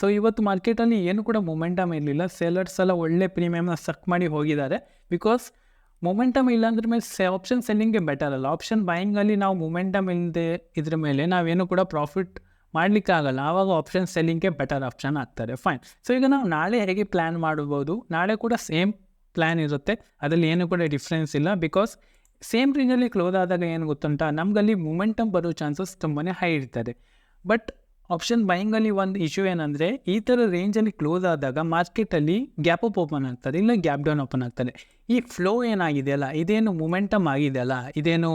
So ಇವತ್ತು ಮಾರ್ಕೆಟಲ್ಲಿ ಏನು ಕೂಡ ಮೊಮೆಂಟಮ್ ಇರಲಿಲ್ಲ. ಸೆಲ್ಲರ್ಸ್ ಎಲ್ಲ ಒಳ್ಳೆ ಪ್ರೀಮಿಯಮ್ನ ಸಕ್ ಮಾಡಿ ಹೋಗಿದ್ದಾರೆ. ಬಿಕಾಸ್ ಮೊಮೆಂಟಮ್ ಇಲ್ಲ ಅಂದ್ರ ಮೇಲೆ ಆಪ್ಷನ್ ಸೆಲ್ಲಿಂಗ್ಗೆ ಬೆಟರ್ ಅಲ್ಲ. ಆಪ್ಷನ್ ಬೈಯಿಂಗಲ್ಲಿ ನಾವು ಮೊಮೆಂಟಮ್ ಇಲ್ಲದೆ ಇದ್ರ ಮೇಲೆ ನಾವೇನು ಕೂಡ ಪ್ರಾಫಿಟ್ ಮಾಡಲಿಕ್ಕಾಗಲ್ಲ. ಆವಾಗ ಆಪ್ಷನ್ ಸೆಲ್ಲಿಂಗ್ಗೆ ಬೆಟರ್ ಆಪ್ಷನ್ ಆಗ್ತಾರೆ. ಫೈನ್. ಸೊ ಈಗ ನಾವು ನಾಳೆ ಹೇಗೆ ಪ್ಲ್ಯಾನ್ ಮಾಡ್ಬೋದು, ನಾಳೆ ಕೂಡ ಸೇಮ್ ಪ್ಲ್ಯಾನ್ ಇರುತ್ತೆ, ಅದರಲ್ಲಿ ಏನು ಕೂಡ ಡಿಫ್ರೆನ್ಸ್ ಇಲ್ಲ. ಬಿಕಾಸ್ ಸೇಮ್ ರೇಂಜಲ್ಲಿ ಕ್ಲೋಸ್ ಆದಾಗ ಏನು ಗೊತ್ತುಂಟ, ನಮಗಲ್ಲಿ ಮೊಮೆಂಟಮ್ ಬರೋ ಚಾನ್ಸಸ್ ತುಂಬಾ ಹೈ ಇರ್ತದೆ. ಬಟ್ ಆಪ್ಷನ್ ಬೈಯಿಂಗಲ್ಲಿ ಒಂದು ಇಶ್ಯೂ ಏನಂದರೆ, ಈ ಥರ ರೇಂಜಲ್ಲಿ ಕ್ಲೋಸ್ ಆದಾಗ ಮಾರ್ಕೆಟಲ್ಲಿ ಗ್ಯಾಪ್ ಅಪ್ ಓಪನ್ ಆಗ್ತದೆ, ಇಲ್ಲ ಗ್ಯಾಪ್ ಡೌನ್ ಓಪನ್ ಆಗ್ತದೆ. ಈ ಫ್ಲೋ ಏನಾಗಿದೆಯಲ್ಲ, ಇದೇನು ಮೊಮೆಂಟಮ್ ಆಗಿದೆಯಲ್ಲ, ಇದೇನು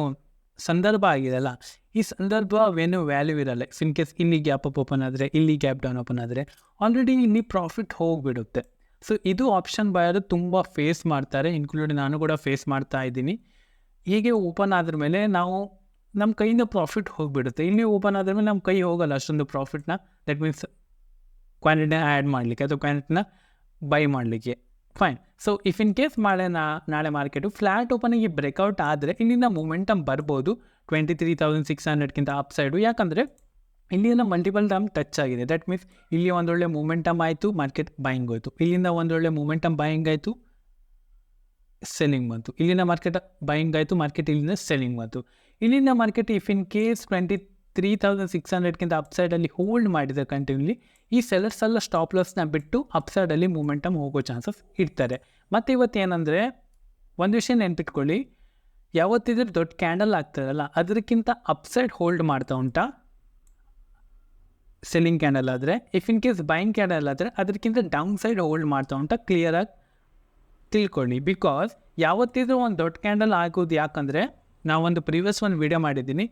ಸಂದರ್ಭ ಆಗಿದೆಯಲ್ಲ, ಈ ಸಂದರ್ಭ ಅವೇನು ವ್ಯಾಲ್ಯೂ ಇರಲ್ಲ. ಇನ್ ಕೇಸ್ ಇಲ್ಲಿ ಗ್ಯಾಪ್ ಅಪ್ ಓಪನ್ ಆದರೆ, ಇಲ್ಲಿ ಗ್ಯಾಪ್ ಡೌನ್ ಓಪನ್ ಆದರೆ ಆಲ್ರೆಡಿ ಇಲ್ಲಿ ಪ್ರಾಫಿಟ್ ಹೋಗಿಬಿಡುತ್ತೆ. ಸೊ ಇದು ಆಪ್ಷನ್ ಬಯರು ತುಂಬ ಫೇಸ್ ಮಾಡ್ತಾರೆ, ಇನ್ಕ್ಲೂಡ್ ನಾನು ಕೂಡ ಫೇಸ್ ಮಾಡ್ತಾ ಇದ್ದೀನಿ. ಹೀಗೆ ಓಪನ್ ಆದ್ರ ಮೇಲೆ ನಾವು ನಮ್ಮ ಕೈಯಿಂದ ಪ್ರಾಫಿಟ್ ಹೋಗಿಬಿಡುತ್ತೆ. ಇಲ್ಲಿ ಓಪನ್ ಆದ್ರ ಮೇಲೆ ನಮ್ಮ ಕೈ ಹೋಗಲ್ಲ ಅಷ್ಟೊಂದು ಪ್ರಾಫಿಟ್ನ, ದಟ್ ಮೀನ್ಸ್ ಕ್ವಾಂಟಿಟಿನ ಆ್ಯಡ್ ಮಾಡಲಿಕ್ಕೆ ಅಥವಾ ಕ್ವಾಂಟಿಟಿನ ಬೈ ಮಾಡಲಿಕ್ಕೆ. Fine. So if in case ನಾಳೆ ಮಾರ್ಕೆಟು ಫ್ಲ್ಯಾಟ್ ಓಪನಿಗೆ ಬ್ರೇಕ್ಔಟ್ ಆದರೆ ಇಲ್ಲಿಂದ ಮೊಮೆಂಟಮ್ ಬರ್ಬೋದು 23,600ಗಿಂತ ಅಪ್ ಸೈಡು. ಯಾಕಂದರೆ ಇಲ್ಲಿಂದ ಮಲ್ಟಿಪಲ್ ಟೈಮ್ ಟಚ್ ಆಗಿದೆ. ದಟ್ ಮೀನ್ಸ್ ಇಲ್ಲಿ ಒಂದೊಳ್ಳೆ ಮೊಮೆಂಟಮ್ ಆಯಿತು, ಮಾರ್ಕೆಟ್ ಬೈಯಿಂಗ್ ಹೋಯಿತು. ಇಲ್ಲಿಂದ ಒಂದೊಳ್ಳೆ ಮೊಮೆಂಟಮ್ ಬೈಯಿಂಗ್ ಆಯಿತು, ಸೆಲ್ಲಿಂಗ್ ಬಂತು. ಇಲ್ಲಿಂದ ಮಾರ್ಕೆಟ್ ಬೈಯಿಂಗ್ ಆಯಿತು, ಮಾರ್ಕೆಟ್ ಇಲ್ಲಿಂದ ಸೆಲ್ಲಿಂಗ್ ಬಂತು. ಇಲ್ಲಿಂದ ಮಾರ್ಕೆಟ್ ಇಫ್ ಇನ್ ಕೇಸ್ 23,600ಗಿಂತ ಅಪ್ಸೈಡಲ್ಲಿ ಹೋಲ್ಡ್ ಮಾಡಿದರೆ ಕಂಟಿನ್ಯೂಲಿ, ಈ ಸೆಲ್ಲರ್ಸ್ ಎಲ್ಲ ಸ್ಟಾಪ್ ಲಾಸ್ನ ಬಿಟ್ಟು ಅಪ್ಸೈಡಲ್ಲಿ ಮೂಮೆಂಟಮ್ ಹೋಗೋ ಚಾನ್ಸಸ್ ಇರ್ತಾರೆ. ಮತ್ತು ಇವತ್ತು ಏನಂದರೆ ಒಂದು ವಿಷಯ ನೆನ್ಪಿಟ್ಕೊಳ್ಳಿ, ಯಾವತ್ತಿದ್ರೆ ದೊಡ್ಡ ಕ್ಯಾಂಡಲ್ ಆಗ್ತದಲ್ಲ ಅದಕ್ಕಿಂತ ಅಪ್ಸೈಡ್ ಹೋಲ್ಡ್ ಮಾಡ್ತಾ ಉಂಟಾ ಸೆಲ್ಲಿಂಗ್ ಕ್ಯಾಂಡಲ್ ಆದರೆ, if in case buying candle ಆದರೆ ಅದಕ್ಕಿಂತ ಡೌನ್ ಸೈಡ್ ಹೋಲ್ಡ್ ಮಾಡ್ತಾ ಉಂಟಾ ಕ್ಲಿಯರಾಗಿ ತಿಳ್ಕೊಳ್ಳಿ. ಬಿಕಾಸ್ ಯಾವತ್ತಿದ್ರೂ ಒಂದು ದೊಡ್ಡ ಕ್ಯಾಂಡಲ್ ಆಗೋದು ಯಾಕಂದರೆ, ನಾವೊಂದು ಪ್ರೀವಿಯಸ್ ಒಂದು ವಿಡಿಯೋ ಮಾಡಿದ್ದೀನಿ,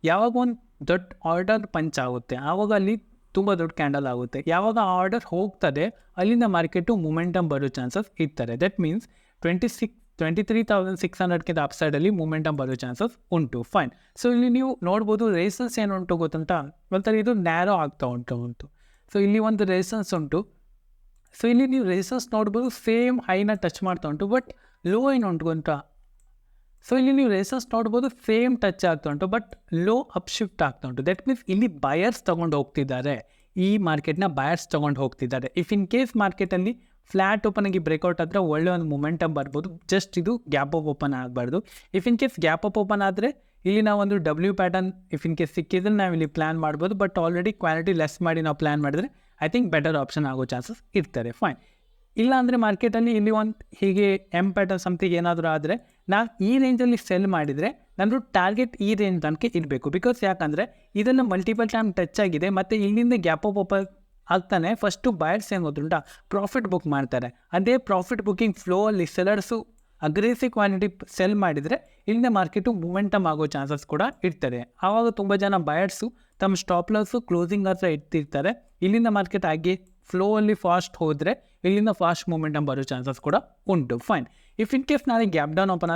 ಯಾವಾಗ ಒಂದು ದೊಡ್ಡ ಆರ್ಡರ್ ಪಂಚ್ ಆಗುತ್ತೆ ಆವಾಗ ಅಲ್ಲಿ ತುಂಬ ದೊಡ್ಡ ಕ್ಯಾಂಡಲ್ ಆಗುತ್ತೆ. ಯಾವಾಗ ಆ ಆರ್ಡರ್ ಹೋಗ್ತದೆ ಅಲ್ಲಿಂದ ಮಾರ್ಕೆಟು ಮೂಮೆಂಟಮ್ ಬರೋ ಚಾನ್ಸಸ್ ಇರ್ತಾರೆ. ದಟ್ ಮೀನ್ಸ್ 23,600ಗಿಂತ ಅಪ್ಸೈಡಲ್ಲಿ ಮೂಮೆಂಟಮ್ ಬರೋ ಚಾನ್ಸಸ್ ಉಂಟು. ಫೈನ್. ಸೊ ಇಲ್ಲಿ ನೀವು ನೋಡ್ಬೋದು ರೇಸನ್ಸ್ ಏನು ಉಂಟು ಗೊತ್ತುಂಟ, ಒಂಥರ ಇದು ನ್ಯಾರೋ ಆಗ್ತಾ ಉಂಟು. ಸೊ ಇಲ್ಲಿ ಒಂದು ರೇಸನ್ಸ್ ಉಂಟು. ಸೊ ಇಲ್ಲಿ ನೀವು ರೇಸನ್ಸ್ ನೋಡ್ಬೋದು, ಸೇಮ್ ಹೈನ ಟಚ್ ಮಾಡ್ತಾ ಉಂಟು, ಬಟ್ ಲೋ ಏನು ಉಂಟು ಗೊತ್ತಾ. ಸೊ ಇಲ್ಲಿ ನೀವು ರೇಸನ್ಸ್ ನೋಡ್ಬೋದು, ಸೇಮ್ ಟಚ್ ಆಗ್ತಾ ಉಂಟು, ಬಟ್ ಲೋ ಅಪ್ ಶಿಫ್ಟ್ ಆಗ್ತಾ ಉಂಟು. ದಟ್ ಮೀನ್ಸ್ ಇಲ್ಲಿ ಬಯರ್ಸ್ ತೊಗೊಂಡು ಹೋಗ್ತಿದ್ದಾರೆ, ಈ ಮಾರ್ಕೆಟ್ನ ಬಯರ್ಸ್ ತೊಗೊಂಡು ಹೋಗ್ತಿದ್ದಾರೆ. ಇಫ್ ಇನ್ ಕೇಸ್ ಮಾರ್ಕೆಟಲ್ಲಿ ಫ್ಲ್ಯಾಟ್ ಓಪನಿಗೆ ಬ್ರೇಕ್ಔಟ್ ಆದರೆ ಒಳ್ಳೆ ಒಂದು ಮೊಮೆಂಟಮ್ ಬರ್ಬೋದು. ಜಸ್ಟ್ ಇದು ಗ್ಯಾಪ್ ಅಪ್ ಓಪನ್ ಆಗಬಾರ್ದು. If in case gap up open ಆದರೆ ಇಲ್ಲಿ ನಾವು ಒಂದು W pattern if in case ಸಿಕ್ಕಿದ್ರೆ ನಾವು ಇಲ್ಲಿ ಪ್ಲ್ಯಾನ್ ಮಾಡ್ಬೋದು. ಬಟ್ ಆಲ್ರೆಡಿ ಕ್ವಾಲಿಟಿ ಲೆಸ್ ಮಾಡಿ ನಾವು ಪ್ಲ್ಯಾನ್ ಮಾಡಿದ್ರೆ ಐ ಥಿಂಕ್ ಬೆಟರ್ ಆಪ್ಷನ್ ಆಗೋ ಚಾನ್ಸಸ್ ಇರ್ತಾರೆ. ಫೈನ್. ಇಲ್ಲ ಅಂದರೆ ಮಾರ್ಕೆಟಲ್ಲಿ ಇಲ್ಲಿ ಒಂದು ಹೀಗೆ ಎಮ್ ಪ್ಯಾಟರ್ನ್ ಸಮಥಿಂಗ್ ಏನಾದರೂ ಆದರೆ ನಾನು ಈ ರೇಂಜಲ್ಲಿ ಸೆಲ್ ಮಾಡಿದರೆ ನಂದು ಟಾರ್ಗೆಟ್ ಈ ರೇಂಜ್ ತನಕ ಇರಬೇಕು. ಬಿಕಾಸ್ ಯಾಕಂದರೆ ಇದನ್ನು ಮಲ್ಟಿಪಲ್ ಟೈಮ್ ಟಚ್ ಆಗಿದೆ ಮತ್ತು ಇಲ್ಲಿಂದ ಗ್ಯಾಪ್ ಅಪ್ ಓಪನ್ ಆಗ್ತಾನೆ ಫಸ್ಟು ಬಯರ್ಸ್ ಏನು ಗೊತ್ತುಂಟಾ ಪ್ರಾಫಿಟ್ ಬುಕ್ ಮಾಡ್ತಾರೆ. ಅದೇ ಪ್ರಾಫಿಟ್ ಬುಕ್ಕಿಂಗ್ ಫ್ಲೋ ಅಲ್ಲಿ ಸೆಲ್ಲರ್ಸು ಅಗ್ರೆಸಿವ್ ಕ್ವಾಂಟಿಟಿ ಸೆಲ್ ಮಾಡಿದರೆ ಇಲ್ಲಿಂದ ಮಾರ್ಕೆಟು ಮೂಮೆಂಟಮ್ ಆಗೋ ಚಾನ್ಸಸ್ ಕೂಡ ಇರ್ತಾರೆ. ಆವಾಗ ತುಂಬ ಜನ ಬಯರ್ಸು ತಮ್ಮ ಸ್ಟಾಪ್ ಲಾಸು ಕ್ಲೋಸಿಂಗ್ ಹತ್ರ ಇಟ್ಟಿರ್ತಾರೆ. ಇಲ್ಲಿಂದ ಮಾರ್ಕೆಟ್ ಆಗಿ ಫ್ಲೋ ಅಲ್ಲಿ ಫಾಸ್ಟ್ ಹೋದರೆ ಇಲ್ಲಿಂದ ಫಾಸ್ಟ್ ಮೂಮೆಂಟಮ್ ಬರೋ ಚಾನ್ಸಸ್ ಕೂಡ ಉಂಟು. ಫೈನ್. ಇಫ್ ಇನ್ ಕೇಸ್ ನಾಳೆ ಗ್ಯಾಪ್ ಡೌನ್ ಓಪನ್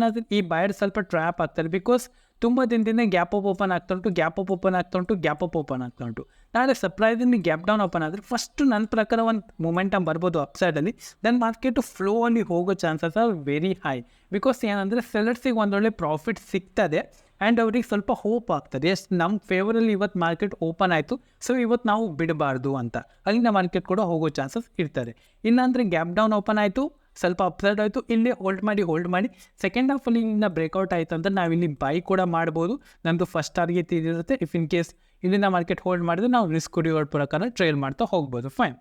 ಆದರೆ ಈ ಬಯರ್ ಸ್ವಲ್ಪ ಟ್ರ್ಯಾಪ್ ಆಗ್ತಾರೆ. ಬಿಕಾಸ್ ತುಂಬ ದಿನದಿಂದ ಗ್ಯಾಪ್ ಅಪ್ ಓಪನ್ ಆಗ್ತಾ ಉಂಟು. ನಾಳೆ ಸರ್ಪ್ರೈಸಿಂಗ್ ಗ್ಯಾಪ್ ಡೌನ್ ಓಪನ್ ಆದರೆ ಫಸ್ಟ್ ನನ್ನ ಪ್ರಕಾರ ಒಂದು ಮೂಮೆಂಟಮ್ ಬರ್ಬೋದು ಅಪ್ಸೈಡಲ್ಲಿ. ದೆನ್ ಮಾರ್ಕೆಟು ಫ್ಲೋ ಅಲ್ಲಿ ಹೋಗೋ chances are very high. Because ಏನಂದರೆ ಸೆಲ್ಲರ್ಸಿಗೆ ಒಂದೊಳ್ಳೆ ಪ್ರಾಫಿಟ್ ಸಿಗ್ತದೆ ಆ್ಯಂಡ್ ಅವ್ರಿಗೆ ಸ್ವಲ್ಪ ಹೋಪ್ ಆಗ್ತದೆ, ಎಸ್ ನಮ್ಮ ಫೇವರಲ್ಲಿ ಇವತ್ತು ಮಾರ್ಕೆಟ್ ಓಪನ್ ಆಯಿತು, ಸೊ ಇವತ್ತು ನಾವು ಬಿಡಬಾರ್ದು ಅಂತ. ಅಲ್ಲಿಂದ ಮಾರ್ಕೆಟ್ ಕೂಡ ಹೋಗೋ ಚಾನ್ಸಸ್ ಇರ್ತಾರೆ. ಇಲ್ಲಾಂದರೆ ಗ್ಯಾಪ್ ಡೌನ್ ಓಪನ್ ಆಯಿತು, ಸ್ವಲ್ಪ ಅಪ್ಸೈಡ್ ಆಯಿತು, ಇಲ್ಲೇ ಹೋಲ್ಡ್ ಮಾಡಿ ಸೆಕೆಂಡ್ ಹಾಫಲ್ಲಿ ಇಲ್ಲಿಂದ ಬ್ರೇಕ್ಔಟ್ ಆಯಿತು ಅಂತ ನಾವಿಲ್ಲಿ ಬೈ ಕೂಡ ಮಾಡ್ಬೋದು. ನಮ್ಮದು ಫಸ್ಟ್ ಟಾರ್ಗೆಟ್ ಇದಿರುತ್ತೆ. ಇಫ್ ಇನ್ ಕೇಸ್ ಇಲ್ಲಿಂದ ಮಾರ್ಕೆಟ್ ಹೋಲ್ಡ್ ಮಾಡಿದ್ರೆ ನಾವು ರಿಸ್ಕ್ ರಿವಾರ್ಡ್ ಪ್ರಕಾರ ಟ್ರೇಡ್ ಮಾಡ್ತಾ ಹೋಗ್ಬೋದು. ಫೈನ್.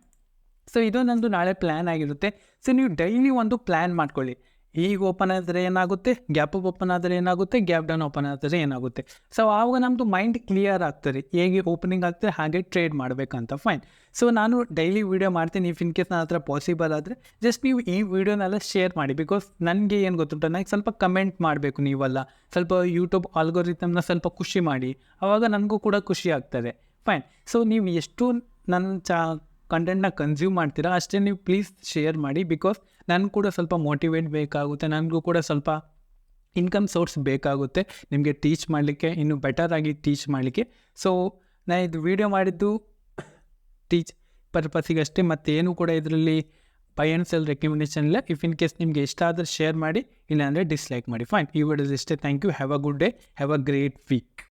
ಸೊ ಇದು ನಂದು ನಾಳೆ ಪ್ಲ್ಯಾನ್ ಆಗಿರುತ್ತೆ. ಸೊ ನೀವು ಡೈಲಿ ಒಂದು ಪ್ಲ್ಯಾನ್ ಮಾಡ್ಕೊಳ್ಳಿ. ಈಗ ಓಪನ್ ಆದರೆ ಏನಾಗುತ್ತೆ, ಗ್ಯಾಪ್ ಅಪ್ ಓಪನ್ ಆದರೆ ಏನಾಗುತ್ತೆ, ಗ್ಯಾಪ್ ಡೌನ್ ಓಪನ್ ಆದರೆ ಏನಾಗುತ್ತೆ. ಸೊ ಆವಾಗ ನಮ್ಮದು ಮೈಂಡ್ ಕ್ಲಿಯರ್ ಆಗ್ತದೆ, ಹೇಗೆ ಓಪನಿಂಗ್ ಆಗ್ತದೆ ಹಾಗೆ ಟ್ರೇಡ್ ಮಾಡಬೇಕಂತ. ಫೈನ್. ಸೊ ನಾನು ಡೈಲಿ ವೀಡಿಯೋ ಮಾಡ್ತೀನಿ. ಇಫ್ ಇನ್ ಕೇಸ್ ನನ್ನ ಹತ್ರ ಪಾಸಿಬಲ್ ಆದರೆ ಜಸ್ಟ್ ನೀವು ಈ ವಿಡಿಯೋನೆಲ್ಲ ಶೇರ್ ಮಾಡಿ. ಬಿಕಾಸ್ ನನಗೆ ಏನು ಗೊತ್ತುಂಟ, ನನಗೆ ಸ್ವಲ್ಪ ಕಮೆಂಟ್ ಮಾಡಬೇಕು ನೀವೆಲ್ಲ, ಸ್ವಲ್ಪ ಯೂಟ್ಯೂಬ್ ಆಲ್ಗೋರಿಥಮ್ನ ಸ್ವಲ್ಪ ಖುಷಿ ಮಾಡಿ, ಆವಾಗ ನನಗೂ ಕೂಡ ಖುಷಿ ಆಗ್ತದೆ. ಫೈನ್. ಸೊ ನೀವು ಎಷ್ಟು ನನ್ನ ಕಂಟೆಂಟ್ನ ಕನ್ಸ್ಯೂಮ್ ಮಾಡ್ತೀರಾ ಅಷ್ಟೇ ನೀವು ಪ್ಲೀಸ್ ಶೇರ್ ಮಾಡಿ. ಬಿಕಾಸ್ ನನಗೂ ಕೂಡ ಸ್ವಲ್ಪ ಮೋಟಿವೇಟ್ ಬೇಕಾಗುತ್ತೆ, ನನಗೂ ಕೂಡ ಸ್ವಲ್ಪ ಇನ್ಕಮ್ ಸೋರ್ಸ್ ಬೇಕಾಗುತ್ತೆ ನಿಮಗೆ ಟೀಚ್ ಮಾಡಲಿಕ್ಕೆ, ಇನ್ನೂ ಬೆಟರಾಗಿ ಟೀಚ್ ಮಾಡಲಿಕ್ಕೆ. ಸೊ ನಾನು ಇದು ವೀಡಿಯೋ ಮಾಡಿದ್ದು ಟೀಚ್ ಪರ್ಪಸ್ಸಿಗಷ್ಟೇ, ಮತ್ತೇನು ಕೂಡ ಇದರಲ್ಲಿ ಬೈ ಆ್ಯಂಡ್ ಸೆಲ್ ರೆಕಮೆಂಡೇಷನ್ ಇಲ್ಲ. ಇಫ್ ಇನ್ ಕೇಸ್ ನಿಮಗೆ ಇಷ್ಟ ಆದರೆ ಶೇರ್ ಮಾಡಿ, ಇಲ್ಲಾಂದರೆ ಡಿಸ್ಲೈಕ್ ಮಾಡಿ. ಫೈನ್. ಈ ವಿಡಿಯೋಸ್ ಇಷ್ಟೇ. Thank you. Have a good day, have a great weak.